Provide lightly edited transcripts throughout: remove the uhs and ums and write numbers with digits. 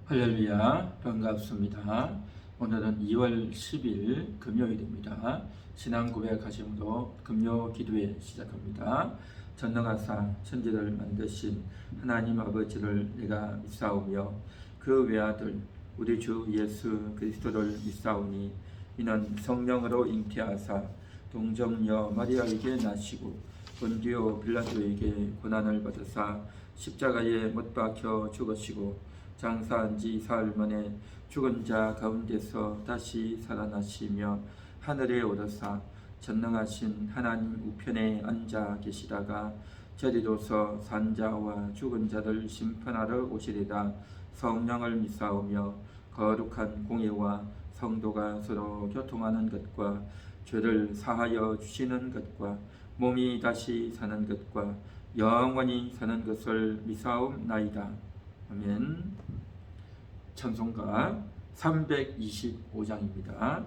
할렐루야, 반갑습니다. 오늘은 2월 10일 금요일입니다. 신앙 고백하심으로 금요 기도회 시작합니다. 전능하사 천지를 만드신 하나님 아버지를 내가 믿사오며 그 외아들 우리 주 예수 그리스도를 믿사오니 이는 성령으로 잉태하사 동정녀 마리아에게 나시고 본디오 빌라도에게 고난을 받으사 십자가에 못 박혀 죽으시고 장사한 지 사흘 만에 죽은 자 가운데서 다시 살아나시며 하늘에 오르사 전능하신 하나님 우편에 앉아 계시다가 저리로서 산자와 죽은 자를 심판하러 오시리라. 성령을 믿사오며 거룩한 공예와 성도가 서로 교통하는 것과 죄를 사하여 주시는 것과 몸이 다시 사는 것과 영원히 사는 것을 믿사옵나이다. 아멘. 찬송가 325장입니다.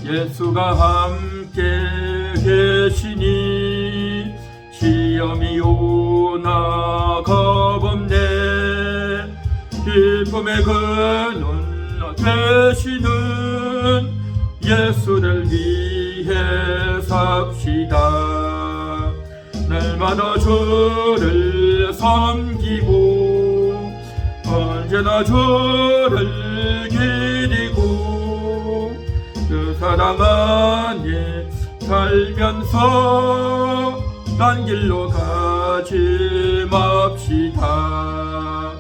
예수가 함께 계시니 시험이 오나 겁없네. 기쁨의 근원 되시는 예수를 위해 삽시다. 날마다 주를 섬기고 언제나 주를 기리고 그 사랑 안에 살면서 딴 길로 가지 맙시다.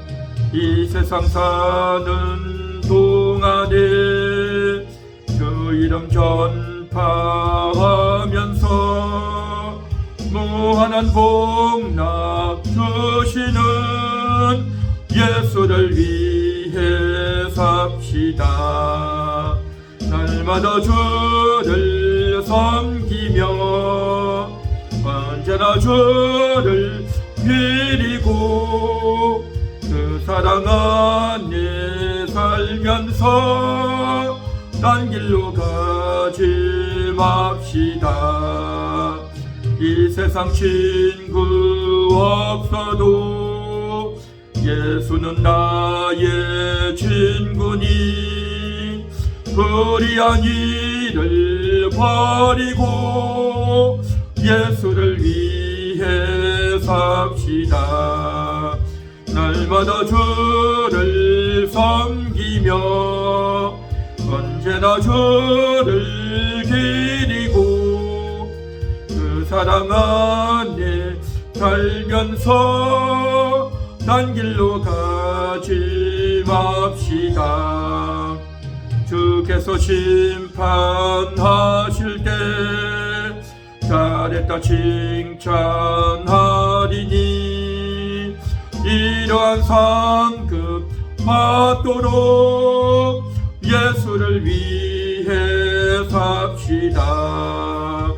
이 세상 사는 동안에 그 이름 전파하면서 무한한 복락 주시는 예수를 위해 삽시다. 날마다 주를 섬기며 언제나 주를 기리고 그 사랑 안에 살면서 딴 길로 가지 맙시다. 이 세상 친구 없어도 예수는 나의 친구니 불의한 일을 버리고 예수를 위해 삽시다. 날마다 주를 섬기며 언제나 주를 기리고 그 사랑 안에 살면서 딴 길로 가지 맙시다. 주께서 심판하실 때 잘했다 칭찬하리니 이러한 상급 받도록 예수를 위해 삽시다.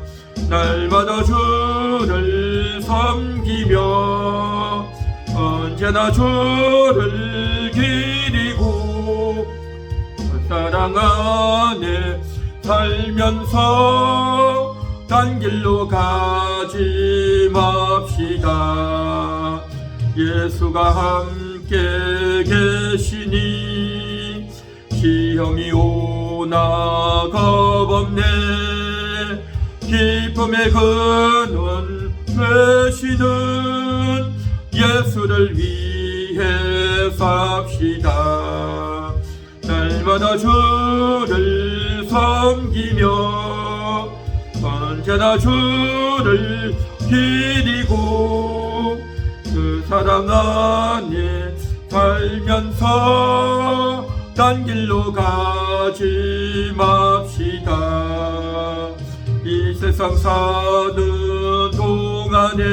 날마다 주를 섬기며 언제나 주를 기리고 사랑 안에 살면서 딴 길로 가지 맙시다. 예수가 함께 계시니 시험이 오나 겁없네. 기쁨의 근원 되시는 예수를 위해 삽시다. 날마다 주를 섬기며 언제나 주를 기리고 그 사랑 안에 살면서 딴 길로 가지 맙시다. 이 세상 사는 동안에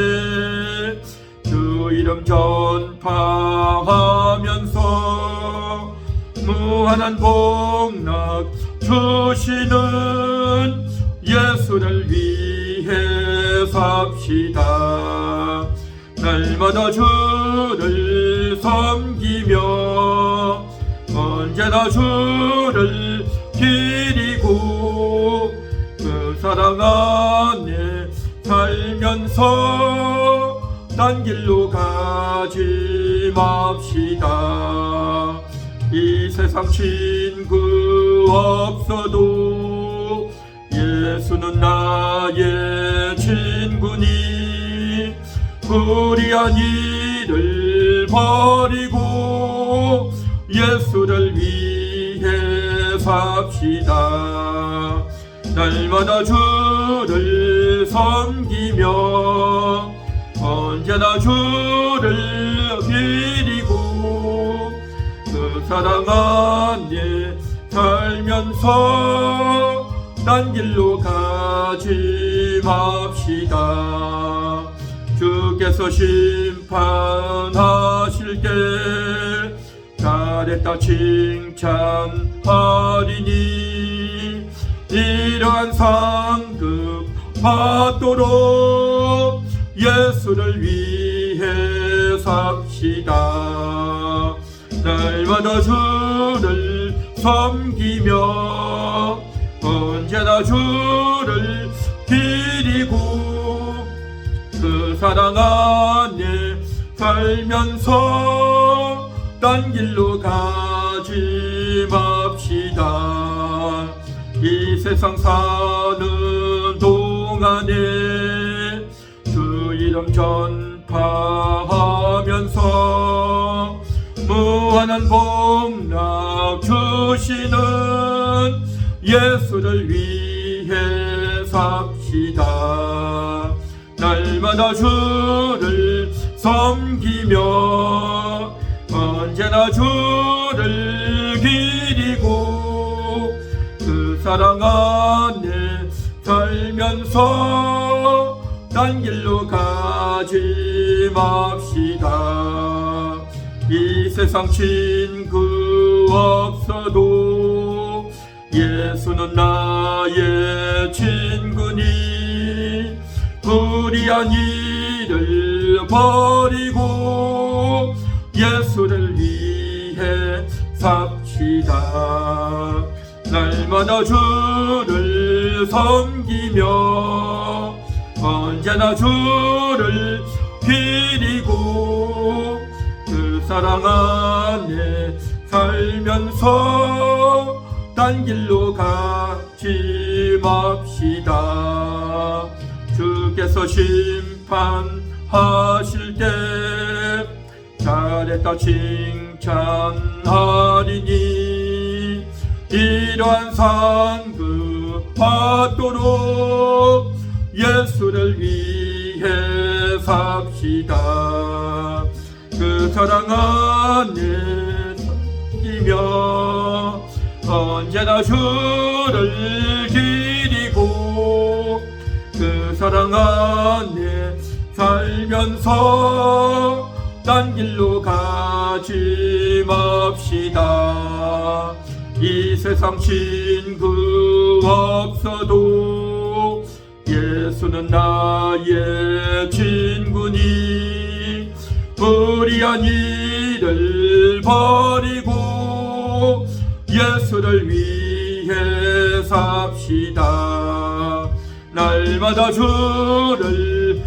주 이름 전파하면서 무한한 복락 주시는 예수를 위해 삽시다. 날마다 주를 섬기며 언제나 주를 기리고 사랑 안에 살면서 딴 길로 가지 맙시다. 이 세상 친구 없어도 예수는 나의 친구니 불의한 일을 버리고 예수를 위해 삽시다. 날마다 주를 섬기며 언제나 주를 기리고 그 사랑 안에 살면서 딴 길로 가지 맙시다. 주께서 심판하실 때 잘했다 칭찬하리니 이러한 상급 받도록 예수를 위해 삽시다. 날마다 주를 섬기며 언제나 주를 기리고 그 사랑 안에 살면서 딴 길로 가지 맙시다. 이 세상 사는 동안에 주 이름 전파하면서 무한한 복락 주시는 예수를 위해 삽시다. 날마다 주를 섬기며 언제나 주를 기리고 그 사랑 안에 살면서 딴 길로 가지 맙시다. 이 세상 친구 없어도 예수는 나의 친구니 불의한 일을 버리고 예수를 위해 삽시다. 날마다 주를 섬기며 언제나 주를 기리고 그 사랑 안에 살면서 딴 길로 가지 맙시다. 주께서 심판하실 때 잘했다 칭찬하리니 이러한 상급 받도록 예수를 위해 삽시다. 그 사랑 안에 섬기며 언제나 주를 기리고 그 사랑 안에 살면서 딴 길로 가지 맙시다. 이 세상 친구 없어도 예수는 나의 친구니 불의한 일을 버리고 예수를 위해 삽시다. 날마다 주를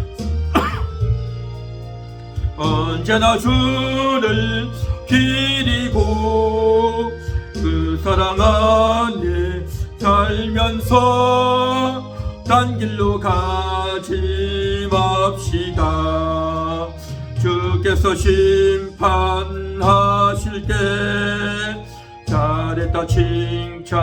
언제나 주를 기리고 그 사랑 안에 살면서 딴 길로 가지 맙시다. 주께서 심판하실 때 잘했다 칭찬하리니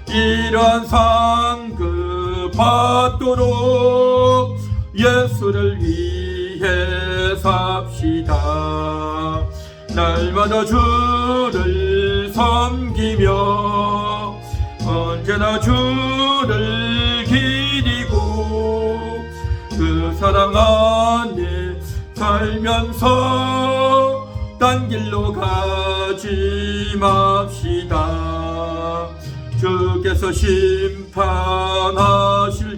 이러한 상급 받도록 예수를 위해 삽시다. 날마다 주를 섬기며 언제나 주를 기리고 그 사랑 안에 살면서 딴 길로 가지 맙시다. 주께서 심판하실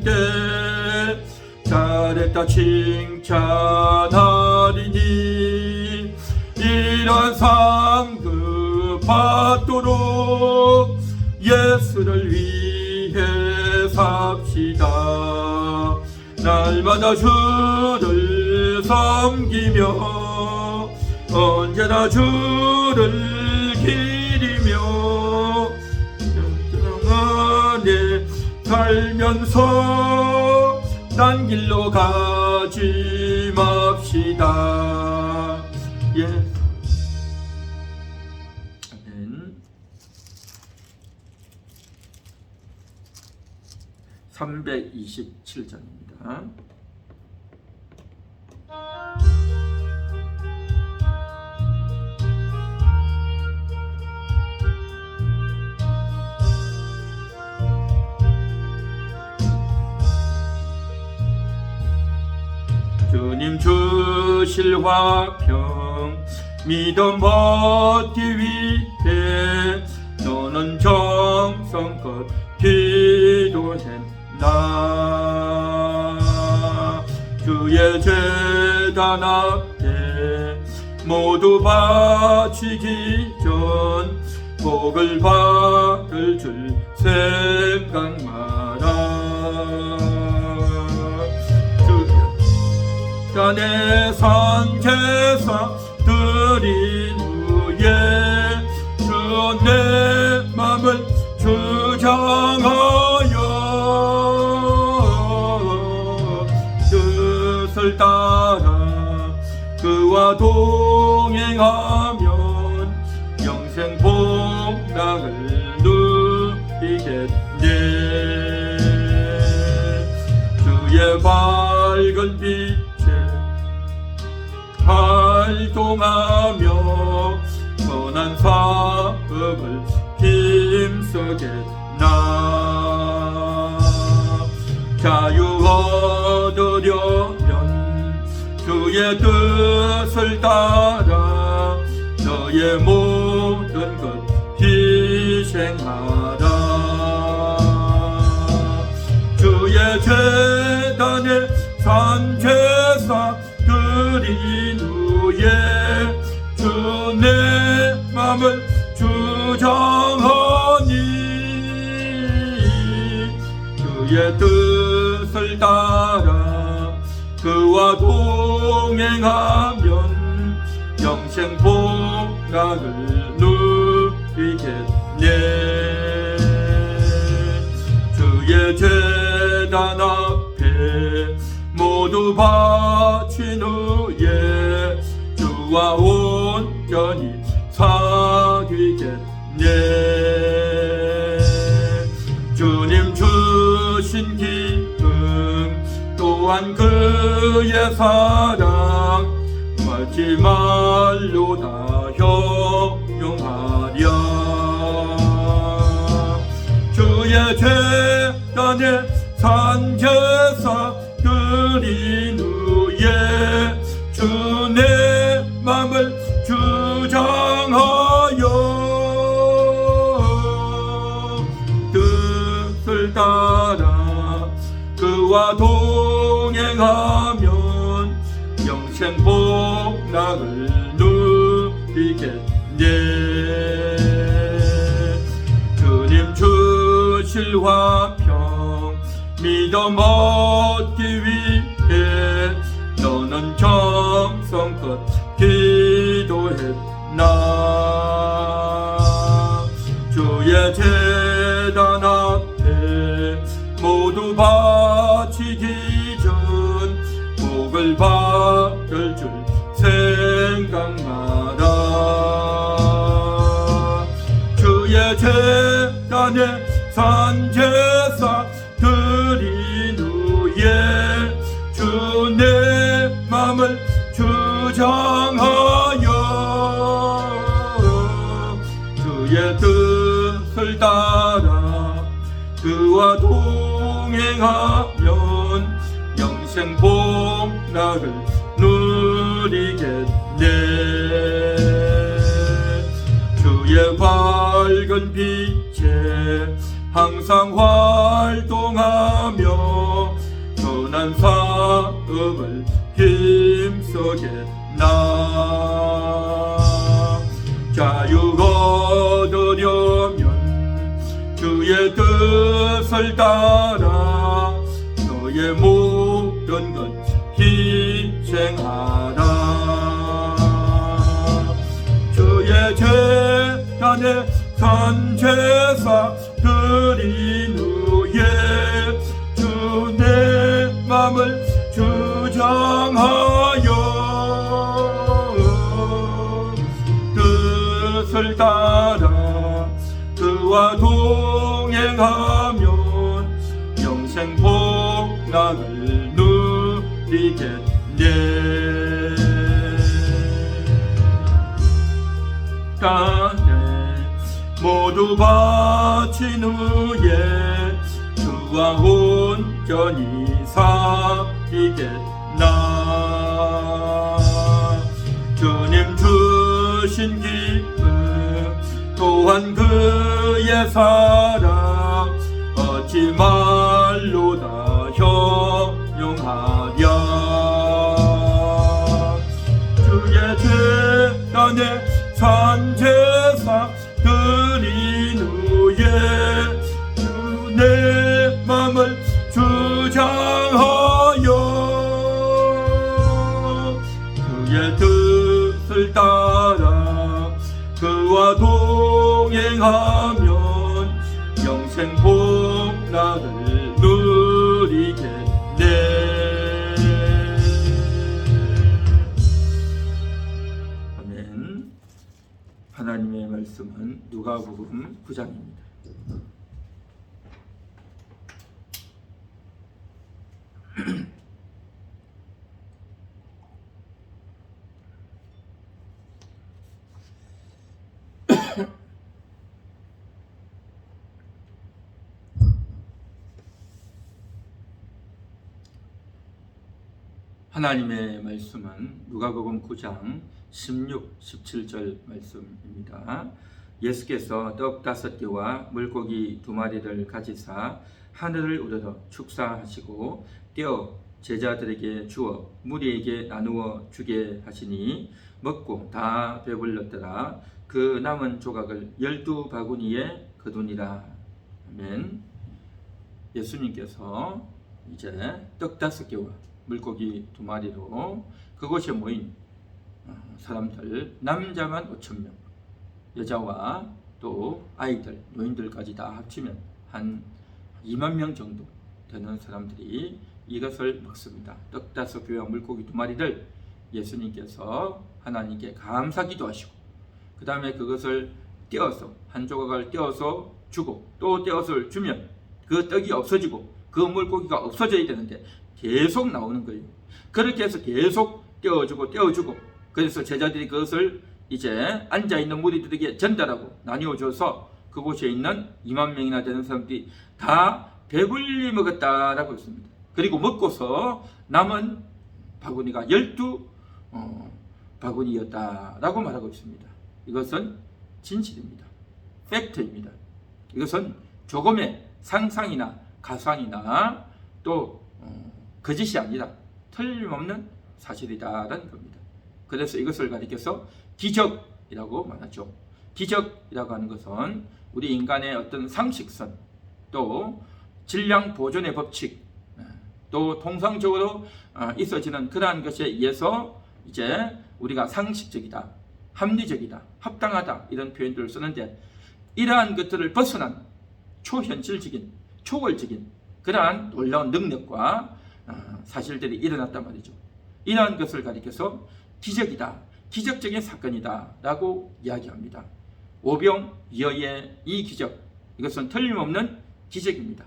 때 잘했다 칭찬하리니 이런 상급 받도록 예수를 위해 삽시다. 날마다 주를 섬기며 언제나 주를 기리며 안에 살면서 딴 길로 가지 맙시다. 예. 아멘. 327장입니다. 주님 주실 화평 믿음 얻기 위해 너는 정성껏 기도했나. 주의 제단 앞에 모두 바치기 전 복을 받을 줄 생각 마라. 주의 산제사 드린 후에 주 내 맘을 주장하여 뜻을 따라 그와 동행하면 영생 복락을 누리겠네. 주의 밝은 빛에 활동하며 선한 사업을 힘쓰겠나. 자유 얻으려면 주의 뜻을 따라 너의 모든 것 희생하라. 주의 제단에 산제사 드린 후에 주 내 맘을 주장하니 주의 뜻을 따라 그와 동행하면 영생 복락을 누리겠네. 주의 제단 앞에 모두 바친 후에 주와 온전히 사귀겠네. 주님 주신 기쁨 또한 그의 사랑 말지 말로 다 형용하랴. 주의 제단에 산제사 드린 후에 주 내 맘을 주장하여 뜻을 따라 그와 동행하면 영생 복락을 누리겠네. 주님 주실 화평 믿음 얻기 위해 너는 정성껏 기도했나. 주의 제단 앞에 모두 바치기 전 복을 받을 줄 생각 마라. 주의 제단에 산제사 드린 후에 주 내 맘을 주장하여 주의 뜻을 따라 그와 동행하면 영생 복락을 누리겠네. 주의 밝은 빛에 항상 활동하며 선한 사업을 힘쓰겠나. 자유 얻으려면 주 주의 뜻을 따라 너의 모든 것 희생하라. 주의 재단에 산제사 드린 후에 주 내 맘을 주장하여 뜻을 따라 그와 동행하면 영생 복락을 누리겠네. 땅에 모두 바친 후에 주와 온전히 살이겠나. 주님 주신 기쁨 또한 그의 사랑 어찌 말로 다 형용하랴. 주의 재단에 산제사 드린 후에 주 내 맘을 주장하여 그의 뜻을 따라 그와 동행하면 영생 복락을 누리겠네. 아멘. 하나님의 말씀은 누가복음 9장입니다. 하나님의 말씀은 누가복음 9장 16, 17절 말씀입니다. 예수께서 떡 5개와 물고기 2마리를 가지사 하늘을 우러러 축사하시고 떼어 제자들에게 주어 무리에게 나누어 주게 하시니 먹고 다 배불렀더라. 그 남은 조각을 12바구니에 거두니라. 아멘. 예수님께서 이제 떡 5개와 물고기 2마리로 그곳에 모인 사람들, 남자만 5,000명, 여자와 또 아이들, 노인들까지 다 합치면 한 2만 명 정도 되는 사람들이 이것을 먹습니다. 떡 5개와 물고기 2마리를 예수님께서 하나님께 감사기도 하시고 그 다음에 그것을 떼어서 한 조각을 떼어서 주고 또 떼어서 주면 그 떡이 없어지고 그 물고기가 없어져야 되는데 계속 나오는 거예요. 그렇게 해서 계속 떼어주고 그래서 제자들이 그것을 이제 앉아있는 무리들에게 전달하고 나뉘어줘서 그곳에 있는 2만 명이나 되는 사람들이 다 배불리 먹었다라고 했습니다. 그리고 먹고서 남은 바구니가 12바구니였다라고 말하고 있습니다. 이것은 진실입니다. 팩트입니다. 이것은 조금의 상상이나 가상이나 또 거짓이 아니라 틀림없는 사실이다라는 겁니다. 그래서 이것을 가리켜서 기적이라고 말하죠. 기적이라고 하는 것은 우리 인간의 어떤 상식선, 또 질량 보존의 법칙, 또 통상적으로 있어지는 그러한 것에 의해서 이제 우리가 상식적이다, 합리적이다, 합당하다 이런 표현들을 쓰는데 이러한 것들을 벗어난 초현실적인, 초월적인 그러한 놀라운 능력과 사실들이 일어났단 말이죠. 이러한 것을 가리켜서 기적이다, 기적적인 사건이다 라고 이야기합니다. 오병이어의 이 기적, 이것은 틀림없는 기적입니다.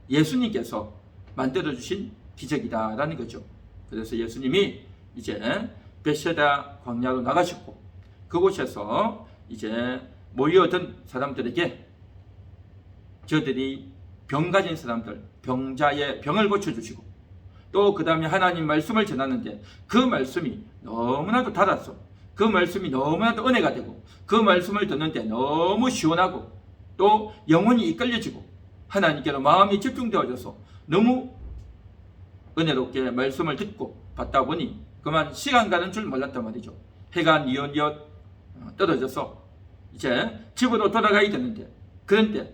예수님께서 만들어주신 기적이다 라는 거죠. 그래서 예수님이 이제 베세다 광야로 나가셨고 그곳에서 이제 모여든 사람들에게 저들이 병 가진 사람들, 병자의 병을 고쳐주시고 또 그 다음에 하나님 말씀을 전하는데 그 말씀이 너무나도 달아서 그 말씀이 너무나도 은혜가 되고 그 말씀을 듣는데 너무 시원하고 또 영혼이 이끌려지고 하나님께로 마음이 집중되어져서 너무 은혜롭게 말씀을 듣고 받다 보니 그만 시간 가는 줄 몰랐단 말이죠. 해가 뉘엿뉘엿 떨어져서 이제 집으로 돌아가야 되는데 그런데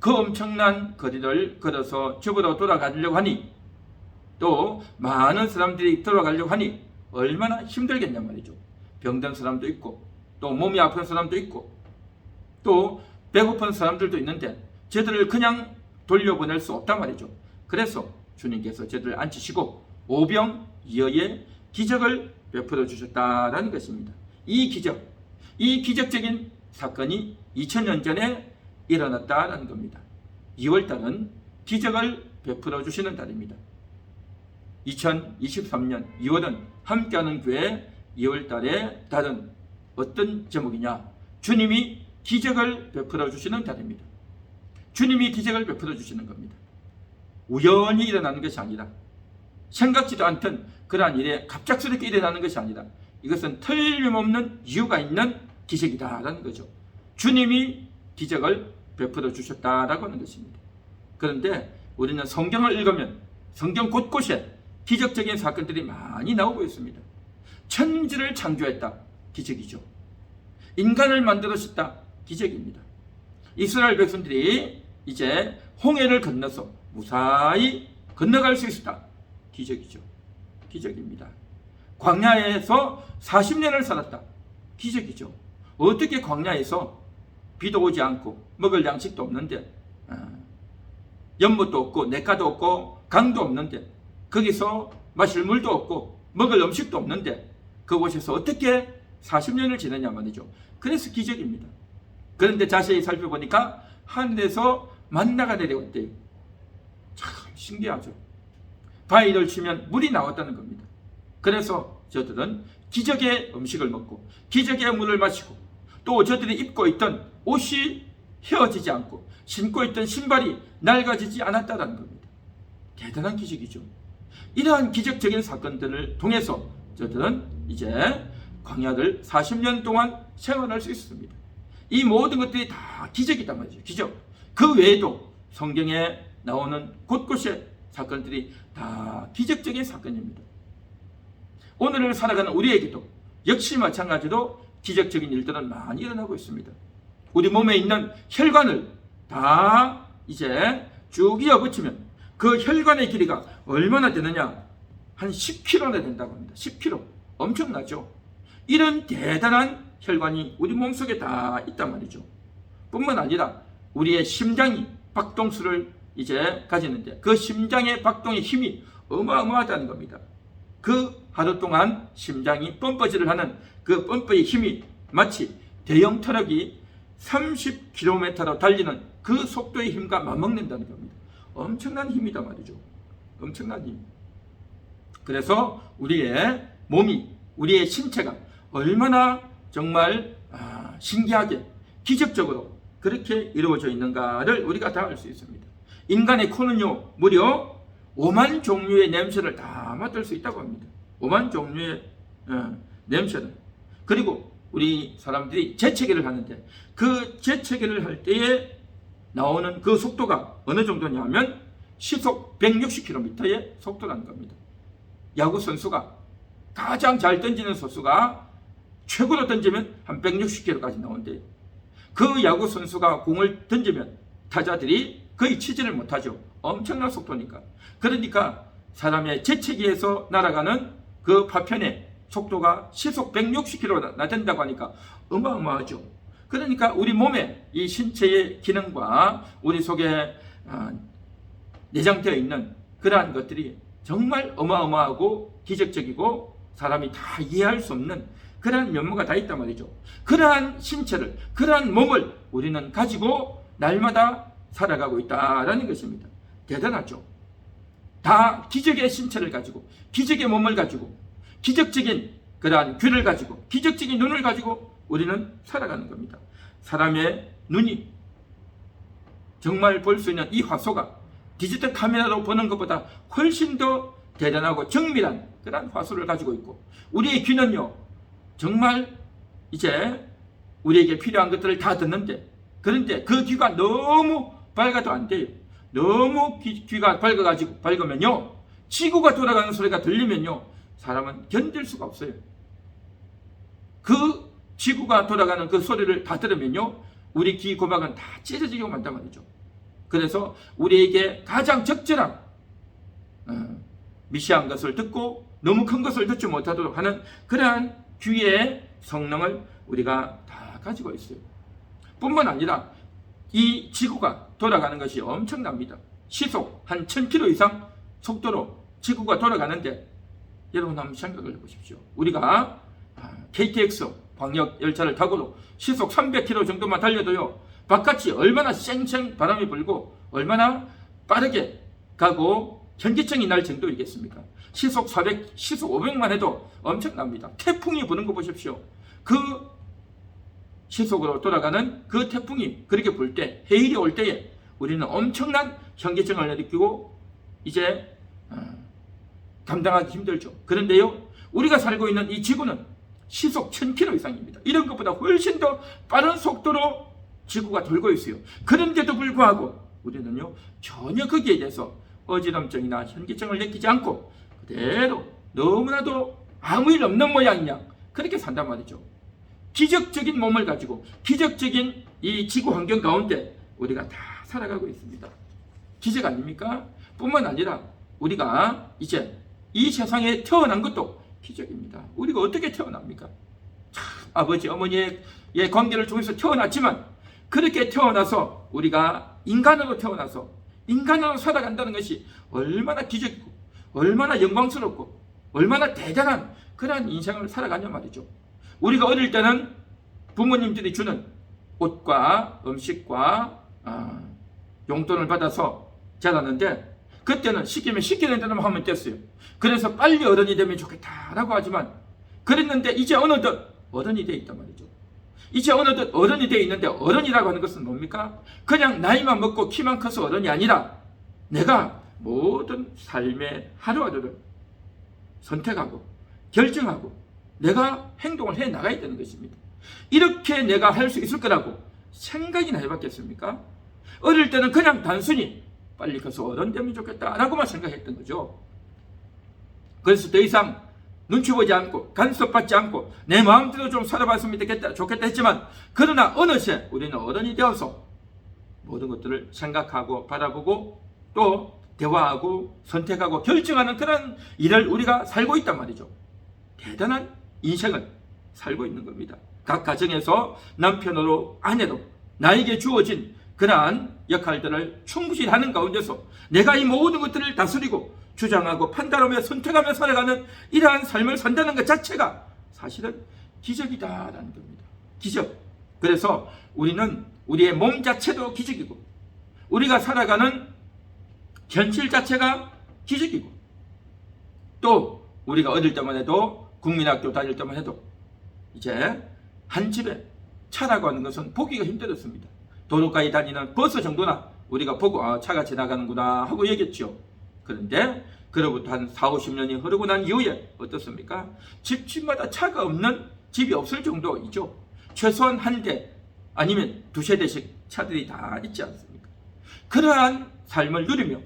그 엄청난 거리를 걸어서 집으로 돌아가려고 하니, 또 많은 사람들이 돌아가려고 하니 얼마나 힘들겠냔 말이죠. 병든 사람도 있고, 또 몸이 아픈 사람도 있고, 또 배고픈 사람들도 있는데 저들을 그냥 돌려보낼 수 없단 말이죠. 그래서 주님께서 저들을 앉히시고 오병이어의 기적을 베풀어 주셨다라는 것입니다. 이 기적적인 사건이 2000년 전에 일어났다라는 겁니다. 2월달은 기적을 베풀어 주시는 달입니다. 2023년 2월은 함께하는 교회 2월달의 달은 어떤 제목이냐? 주님이 기적을 베풀어 주시는 달입니다. 주님이 기적을 베풀어 주시는 겁니다. 우연히 일어나는 것이 아니라, 생각지도 않던 그러한 일에 갑작스럽게 일어나는 것이 아니라, 이것은 틀림없는 이유가 있는 기적이다라는 거죠. 주님이 기적을 베풀어 주셨다라고 하는 것입니다. 그런데 우리는 성경을 읽으면 성경 곳곳에 기적적인 사건들이 많이 나오고 있습니다. 천지를 창조했다, 기적이죠. 인간을 만들었다, 기적입니다. 이스라엘 백성들이 이제 홍해를 건너서 무사히 건너갈 수 있었다, 기적이죠. 기적입니다. 광야에서 40년을 살았다, 기적이죠. 어떻게 광야에서 비도 오지 않고 먹을 양식도 없는데, 연못도 없고 냇가도 없고 강도 없는데, 거기서 마실 물도 없고 먹을 음식도 없는데 그곳에서 어떻게 40년을 지내냐 말이죠. 그래서 기적입니다. 그런데 자세히 살펴보니까 하늘에서 만나가 내려왔대요. 참 신기하죠. 바위를 치면 물이 나왔다는 겁니다. 그래서 저들은 기적의 음식을 먹고 기적의 물을 마시고, 또 저들이 입고 있던 옷이 휘어지지 않고 신고 있던 신발이 낡아지지 않았다는 겁니다. 대단한 기적이죠. 이러한 기적적인 사건들을 통해서 저들은 이제 광야를 40년 동안 생활할 수 있었습니다. 이 모든 것들이 다 기적이단 말이죠. 기적. 그 외에도 성경에 나오는 곳곳의 사건들이 다 기적적인 사건입니다. 오늘을 살아가는 우리에게도 역시 마찬가지로 기적적인 일들은 많이 일어나고 있습니다. 우리 몸에 있는 혈관을 다 이제 쭉 이어붙이면 그 혈관의 길이가 얼마나 되느냐? 한 10km나 된다고 합니다. 10km. 엄청나죠? 이런 대단한 혈관이 우리 몸속에 다 있단 말이죠. 뿐만 아니라 우리의 심장이 박동수를 이제 가지는데, 그 심장의 박동의 힘이 어마어마하다는 겁니다. 그 하루 동안 심장이 펌프질을 하는 그 펌프의 힘이 마치 대형 트럭이 30km로 달리는 그 속도의 힘과 맞먹는다는 겁니다. 엄청난 힘이다 말이죠. 엄청난 힘. 그래서 우리의 몸이, 우리의 신체가 얼마나 정말 신기하게 기적적으로 그렇게 이루어져 있는가를 우리가 다 알 수 있습니다. 인간의 코는요 무려 5만 종류의 냄새를 다 맡을 수 있다고 합니다. 5만 종류의 냄새를. 그리고 우리 사람들이 재채기를 하는데, 그 재채기를 할 때에 나오는 그 속도가 어느 정도냐면 시속 160km의 속도라는 겁니다. 야구 선수가 가장 잘 던지는 선수가 최고로 던지면 한 160km까지 나온대요. 그 야구 선수가 공을 던지면 타자들이 거의 치지를 못하죠. 엄청난 속도니까. 그러니까 사람의 재채기에서 날아가는 그 파편의 속도가 시속 160km나 된다고 하니까 어마어마하죠. 그러니까 우리 몸의 이 신체의 기능과 우리 속에 내장되어 있는 그러한 것들이 정말 어마어마하고 기적적이고 사람이 다 이해할 수 없는 그러한 면모가 다 있단 말이죠. 그러한 신체를, 그러한 몸을 우리는 가지고 날마다 살아가고 있다라는 것입니다. 대단하죠. 다 기적의 신체를 가지고, 기적의 몸을 가지고, 기적적인 그러한 귀를 가지고, 기적적인 눈을 가지고 우리는 살아가는 겁니다. 사람의 눈이 정말 볼 수 있는 이 화소가 디지털 카메라로 보는 것보다 훨씬 더 대단하고 정밀한 그런 화소를 가지고 있고, 우리의 귀는요 정말 이제 우리에게 필요한 것들을 다 듣는데, 그런데 그 귀가 너무 밝아도 안 돼요. 너무 귀가 밝으면요 지구가 돌아가는 소리가 들리면요 사람은 견딜 수가 없어요. 그 지구가 돌아가는 그 소리를 다 들으면요 우리 귀 고막은 다 찢어지고 만단 말이죠. 그래서 우리에게 가장 적절한 미시한 것을 듣고 너무 큰 것을 듣지 못하도록 하는 그러한 귀의 성능을 우리가 다 가지고 있어요. 뿐만 아니라 이 지구가 돌아가는 것이 엄청납니다. 시속 한 1000km 이상 속도로 지구가 돌아가는데 여러분 한번 생각을 해보십시오. 우리가 KTX 광역 열차를 타고도 시속 300km 정도만 달려도요, 바깥이 얼마나 쌩쌩 바람이 불고 얼마나 빠르게 가고 현기증이 날 정도이겠습니까? 시속 400, 시속 500만 해도 엄청납니다. 태풍이 부는 거 보십시오. 그 시속으로 돌아가는 그 태풍이 그렇게 불 때, 해일이 올 때에 우리는 엄청난 현기증을 느끼고 이제 감당하기 힘들죠. 그런데요, 우리가 살고 있는 이 지구는 시속 1000km 이상입니다. 이런 것보다 훨씬 더 빠른 속도로 지구가 돌고 있어요. 그런데도 불구하고 우리는요, 전혀 거기에 대해서 어지럼증이나 현기증을 느끼지 않고 그대로 너무나도 아무 일 없는 모양이냐 그렇게 산단 말이죠. 기적적인 몸을 가지고 기적적인 이 지구 환경 가운데 우리가 다 살아가고 있습니다. 기적 아닙니까? 뿐만 아니라 우리가 이제 이 세상에 태어난 것도 기적입니다. 우리가 어떻게 태어납니까? 아버지 어머니의 관계를 통해서 태어났지만 그렇게 태어나서 우리가 인간으로 태어나서 인간으로 살아간다는 것이 얼마나 기적이고 얼마나 영광스럽고 얼마나 대단한 그런 인생을 살아가냐 말이죠. 우리가 어릴 때는 부모님들이 주는 옷과 음식과 용돈을 받아서 자랐는데 그때는 시키면 시키는 대로만 하면 됐어요. 그래서 빨리 어른이 되면 좋겠다라고 하지만 그랬는데 이제 어느덧 어른이 돼 있단 말이죠. 이제 어느덧 어른이 돼 있는데 어른이라고 하는 것은 뭡니까? 그냥 나이만 먹고 키만 커서 어른이 아니라 내가 모든 삶의 하루하루를 선택하고 결정하고 내가 행동을 해 나가야 되는 것입니다. 이렇게 내가 할 수 있을 거라고 생각이나 해봤겠습니까? 어릴 때는 그냥 단순히 빨리 커서 어른 되면 좋겠다라고만 생각했던 거죠. 그래서 더 이상 눈치 보지 않고 간섭받지 않고 내 마음대로 좀 살아봤으면 좋겠다 했지만 그러나 어느새 우리는 어른이 되어서 모든 것들을 생각하고 바라보고 또 대화하고 선택하고 결정하는 그런 일을 우리가 살고 있단 말이죠. 대단한 인생을 살고 있는 겁니다. 각 가정에서 남편으로 아내로 나에게 주어진 그러한 역할들을 충실히 하는 가운데서 내가 이 모든 것들을 다스리고 주장하고 판단하며 선택하며 살아가는 이러한 삶을 산다는 것 자체가 사실은 기적이다라는 겁니다. 기적. 그래서 우리는 우리의 몸 자체도 기적이고 우리가 살아가는 현실 자체가 기적이고 또 우리가 어릴 때만 해도 국민학교 다닐 때만 해도 이제 한 집에 차라고 하는 것은 보기가 힘들었습니다. 도로가에 다니는 버스 정도나 우리가 보고 차가 지나가는구나 하고 얘기했죠. 그런데 그로부터 한 40-50년이 흐르고 난 이후에 어떻습니까? 집집마다 차가 없는 집이 없을 정도이죠. 최소한 한 대 아니면 두세 대씩 차들이 다 있지 않습니까? 그러한 삶을 누리며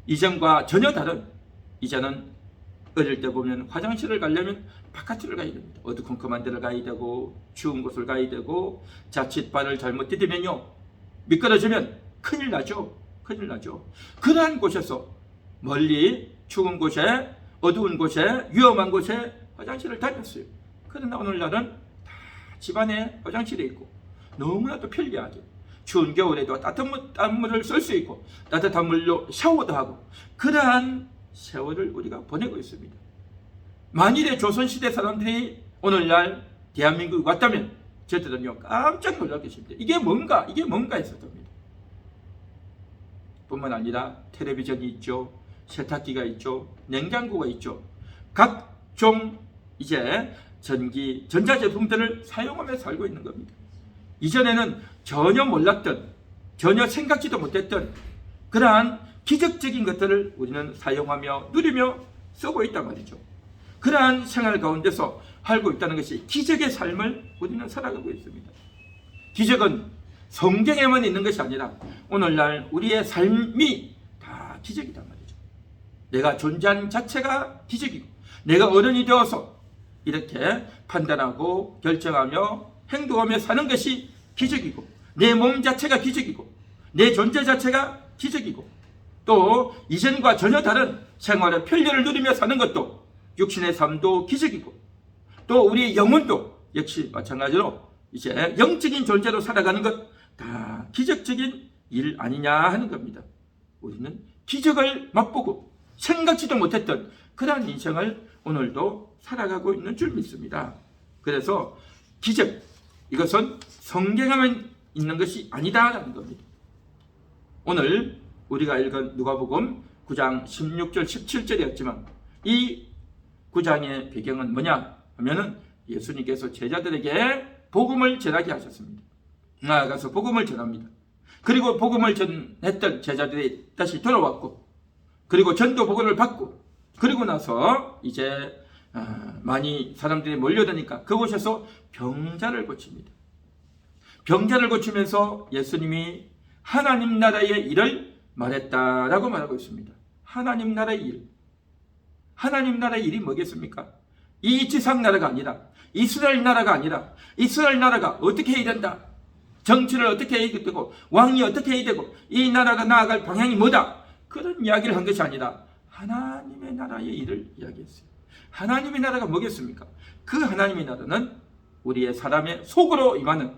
이전과 전혀 다른 이제는 어릴 때 보면 화장실을 가려면 바깥으로 가야 됩니다. 어두컴컴한 데를 가야 되고 추운 곳을 가야 되고 자칫 발을 잘못 디디면요 미끄러지면 큰일 나죠. 큰일 나죠. 그러한 곳에서 멀리 추운 곳에 어두운 곳에 위험한 곳에 화장실을 다녔어요. 그러나 오늘날은 다 집안에 화장실이 있고 너무나도 편리하게 추운 겨울에도 따뜻한 물을 쓸 수 있고 따뜻한 물로 샤워도 하고 그러한 세월을 우리가 보내고 있습니다. 만일에 조선시대 사람들이 오늘날 대한민국에 왔다면 저들은요 깜짝 놀랄 것입니다. 이게 뭔가 했을 겁니다. 뿐만 아니라 텔레비전이 있죠. 세탁기가 있죠. 냉장고가 있죠. 각종 이제 전기, 전자제품들을 사용하며 살고 있는 겁니다. 이전에는 전혀 몰랐던, 전혀 생각지도 못했던 그러한 기적적인 것들을 우리는 사용하며 누리며 쓰고 있단 말이죠. 그러한 생활 가운데서 살고 있다는 것이 기적의 삶을 우리는 살아가고 있습니다. 기적은 성경에만 있는 것이 아니라 오늘날 우리의 삶이 다 기적이단 말이죠. 내가 존재하는 자체가 기적이고 내가 어른이 되어서 이렇게 판단하고 결정하며 행동하며 사는 것이 기적이고 내 몸 자체가 기적이고 내 존재 자체가 기적이고, 또 이전과 전혀 다른 생활의 편리를 누리며 사는 것도 육신의 삶도 기적이고, 또 우리의 영혼도 역시 마찬가지로 이제 영적인 존재로 살아가는 것 다 기적적인 일 아니냐 하는 겁니다. 우리는 기적을 맛보고 생각지도 못했던 그러한 인생을 오늘도 살아가고 있는 줄 믿습니다. 그래서 기적, 이것은 성경에만 있는 것이 아니다라는 겁니다. 오늘 우리가 읽은 누가복음 9장 16절 17절이었지만 이 9장의 배경은 뭐냐 하면은 예수님께서 제자들에게 복음을 전하게 하셨습니다. 나아가서 복음을 전합니다. 그리고 복음을 전했던 제자들이 다시 돌아왔고, 그리고 전도 복음을 받고, 그리고 나서 이제 많이 사람들이 몰려드니까 그곳에서 병자를 고칩니다. 병자를 고치면서 예수님이 하나님 나라의 일을 말했다라고 말하고 있습니다. 하나님 나라의 일. 하나님 나라의 일이 뭐겠습니까? 이 지상 나라가 아니라, 이스라엘 나라가 아니라, 이스라엘 나라가 어떻게 해야 된다, 정치를 어떻게 해야 되고, 왕이 어떻게 해야 되고, 이 나라가 나아갈 방향이 뭐다, 그런 이야기를 한 것이 아니라 하나님의 나라의 일을 이야기했어요. 하나님의 나라가 뭐겠습니까? 그 하나님의 나라는 우리의 사람의 속으로 임하는,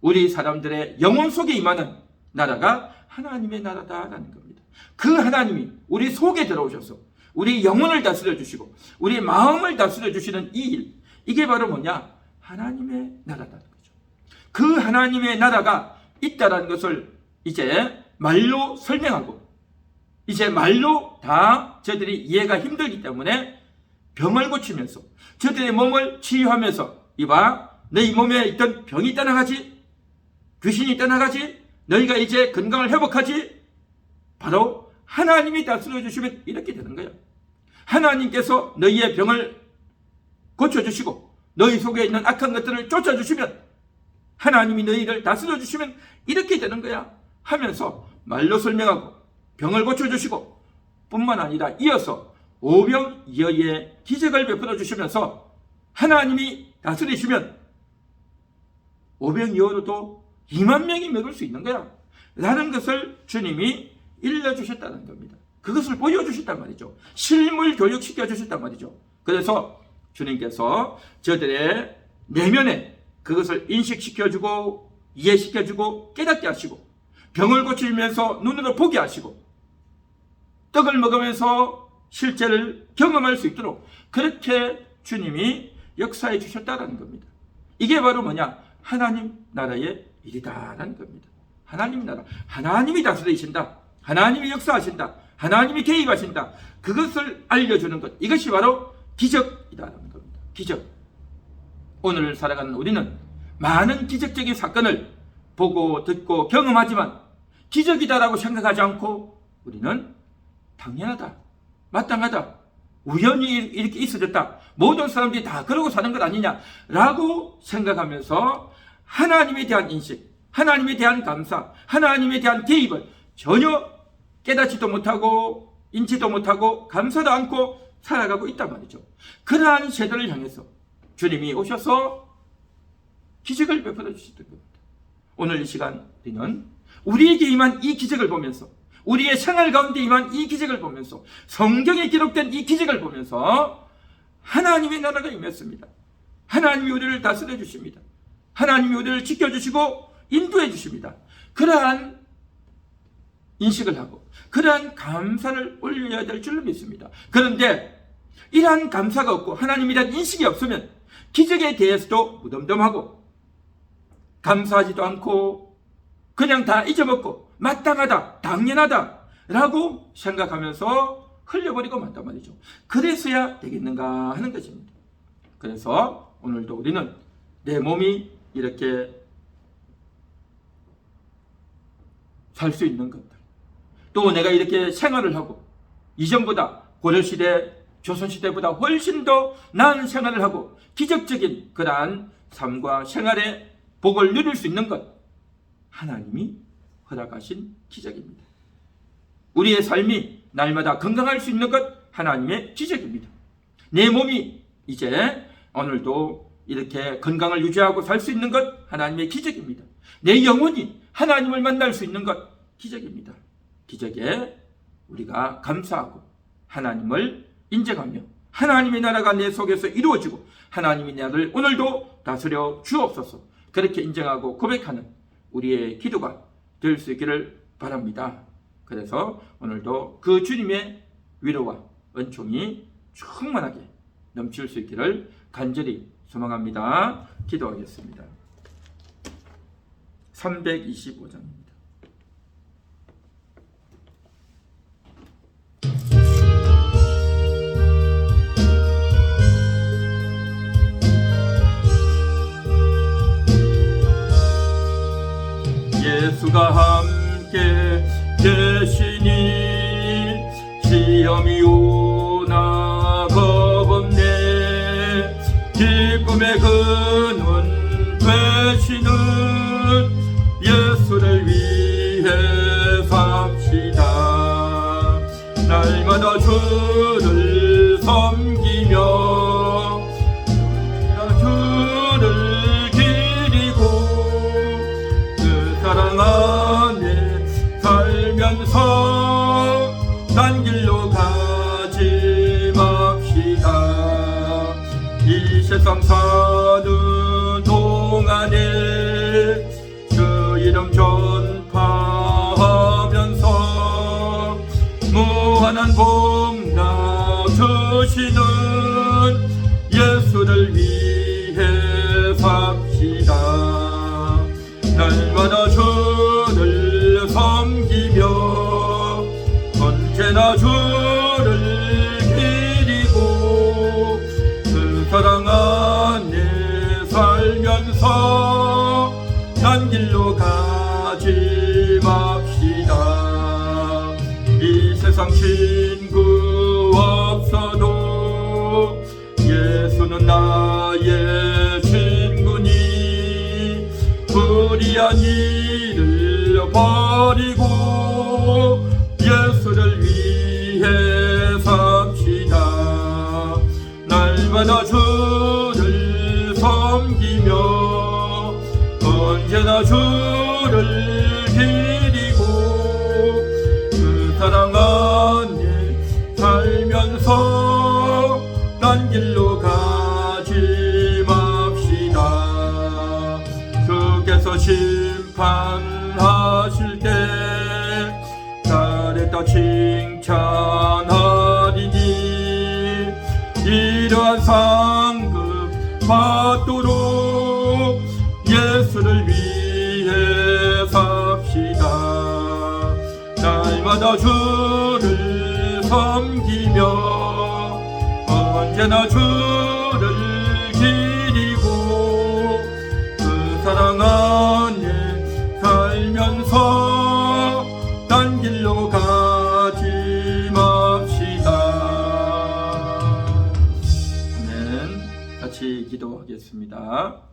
우리 사람들의 영혼 속에 임하는 나라가 하나님의 나라다라는 겁니다. 그 하나님이 우리 속에 들어오셔서 우리 영혼을 다스려 주시고 우리 마음을 다스려 주시는 이 일, 이게 바로 뭐냐? 하나님의 나라다는 거죠. 그 하나님의 나라가 있다라는 것을 이제 말로 설명하고, 이제 말로 다 저들이 이해가 힘들기 때문에 병을 고치면서 저들의 몸을 치유하면서, 이봐, 너희 몸에 있던 병이 떠나가지, 귀신이 떠나가지, 너희가 이제 건강을 회복하지, 바로 하나님이 다스려 주시면 이렇게 되는 거예요. 하나님께서 너희의 병을 고쳐주시고 너희 속에 있는 악한 것들을 쫓아주시면, 하나님이 너희를 다스려 주시면 이렇게 되는 거야 하면서 말로 설명하고 병을 고쳐주시고, 뿐만 아니라 이어서 오병이어의 기적을 베풀어 주시면서 하나님이 다스리시면 오병이어로도 2만 명이 먹을 수 있는 거야 라는 것을 주님이 일러주셨다는 겁니다. 그것을 보여주셨단 말이죠. 실물 교육시켜 주셨단 말이죠. 그래서 주님께서 저들의 내면에 그것을 인식시켜주고 이해시켜주고 깨닫게 하시고, 병을 고치면서 눈으로 보게 하시고, 떡을 먹으면서 실제를 경험할 수 있도록 그렇게 주님이 역사해 주셨다는 겁니다. 이게 바로 뭐냐? 하나님 나라의 일이다라는 겁니다. 하나님 나라, 하나님이 다스리신다, 하나님이 역사하신다, 하나님이 개입하신다, 그것을 알려주는 것, 이것이 바로 기적이다라는 겁니다. 기적. 오늘 살아가는 우리는 많은 기적적인 사건을 보고 듣고 경험하지만 기적이다라고 생각하지 않고 우리는 당연하다, 마땅하다, 우연히 이렇게 있어졌다, 모든 사람들이 다 그러고 사는 것 아니냐라고 생각하면서 하나님에 대한 인식, 하나님에 대한 감사, 하나님에 대한 개입을 전혀 깨닫지도 못하고 인지도 못하고 감사도 않고 살아가고 있단 말이죠. 그러한 세대를 향해서 주님이 오셔서 기적을 베풀어 주시던 겁니다. 오늘 이 시간 우리는 우리에게 임한 이 기적을 보면서, 우리의 생활 가운데 임한 이 기적을 보면서, 성경에 기록된 이 기적을 보면서 하나님의 나라가 임했습니다. 하나님이 우리를 다스려 주십니다. 하나님이 우리를 지켜주시고 인도해 주십니다. 그러한 인식을 하고 그러한 감사를 올려야 될 줄로 믿습니다. 그런데 이러한 감사가 없고 하나님에 대한 인식이 없으면 기적에 대해서도 무덤덤하고 감사하지도 않고 그냥 다 잊어먹고 마땅하다, 당연하다 라고 생각하면서 흘려버리고 만단 말이죠. 그래서야 되겠는가 하는 것입니다. 그래서 오늘도 우리는 내 몸이 이렇게 살 수 있는 것들, 또 내가 이렇게 생활을 하고 이전보다 고려시대, 조선시대보다 훨씬 더 나은 생활을 하고 기적적인 그러한 삶과 생활의 복을 누릴 수 있는 것, 하나님이 허락하신 기적입니다. 우리의 삶이 날마다 건강할 수 있는 것, 하나님의 기적입니다. 내 몸이 이제 오늘도 이렇게 건강을 유지하고 살 수 있는 것, 하나님의 기적입니다. 내 영혼이 하나님을 만날 수 있는 것 기적입니다. 기적에 우리가 감사하고 하나님을 인정하며 하나님의 나라가 내 속에서 이루어지고 하나님이 나를 오늘도 다스려 주옵소서, 그렇게 인정하고 고백하는 우리의 기도가 될 수 있기를 바랍니다. 그래서 오늘도 그 주님의 위로와 은총이 충만하게 넘칠 수 있기를 간절히 소망합니다. 기도하겠습니다. 325장입니다. 예수가 함께 계시니 시험이 오나 겁없네. 기쁨의 근원 되시는 예수를 위해 삽시다. 날마다 주를 섬기며 주를 기리고 그 사랑 안에 살면서 딴 길로 가지 맙시다. 이 세상 사는 동안에 그 이름 전파하면서 무한한 복나 주시는 예수를 위해 삽시다. 날마다 주를 섬기며 언제나 주를 기리고 그 사랑 안에 살면서 딴 길로 가지 맙시다. 이 세상 친구 없어도 예수는 나의 친구니 불의한 일을 버리고 예수를 위해 삽시다. 날마다 주를 섬기며 언제나 주를 기리고 그 사랑 안에 살면서 딴 길로 가지 맙시다. 주께서 심판하실 때 잘했다 칭찬하리니 이러한 상급 받도록 예수를 위해 삽시다. 날마다 주를 섬기며 언제나 주를 기리고 그 사랑 안에 살면서 딴 길로 가지 맙시다. 아멘. 같이 기도하겠습니다.